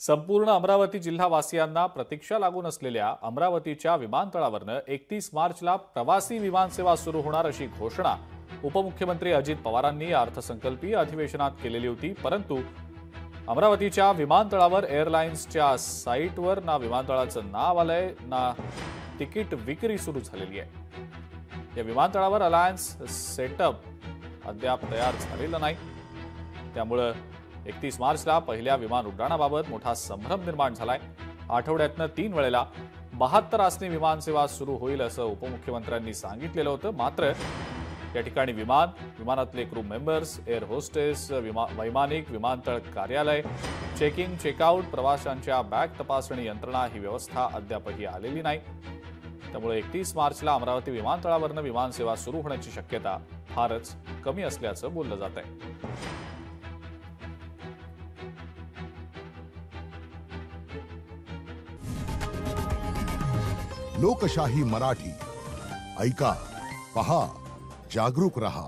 संपूर्ण अमरावती जिल्हावासियांना प्रतीक्षा लागून असलेल्या अमरावतीच्या विमानतळावरनं 31 मार्चला प्रवासी विमानसेवा सुरू होणार अशी घोषणा उपमुख्यमंत्री अजित पवारांनी अर्थसंकल्पीय अधिवेशनात केलेली होती। परंतु अमरावतीच्या विमानतळावर एअरलाइन्सच्या साईटवर ना विमानतळाचं नाव आलंय ना तिकीट विक्री सुरू झालेली आहे। या विमानतळावर अलायन्स सेटअप अद्याप तयार झालेलं नाही। त्यामुळे 31 मार्चला पहिल्या विमान उड्डाणाबाबत मोठा संभ्रम निर्माण झालाय। आठवड्यातनं 3 वेळेला 72 आसनी विमानसेवा सुरू होईल असं उपमुख्यमंत्र्यांनी सांगितलेलं होतं। मात्र या ठिकाणी विमानातले क्रू मेंबर्स, एअर होस्टेस, वैमानिक, विमानतळ कार्यालय, चेकिंग चेकआउट, प्रवाशांच्या बॅग तपासणी यंत्रणा ही व्यवस्था अद्यापही आलेली नाही। त्यामुळे 31 मार्चला अमरावती विमानतळावरनं विमानसेवा सुरू होण्याची शक्यता फारच कमी असल्याचं बोललं जात आहे। लोकशाही मराठी ऐका, पहा, जागरूक रहा।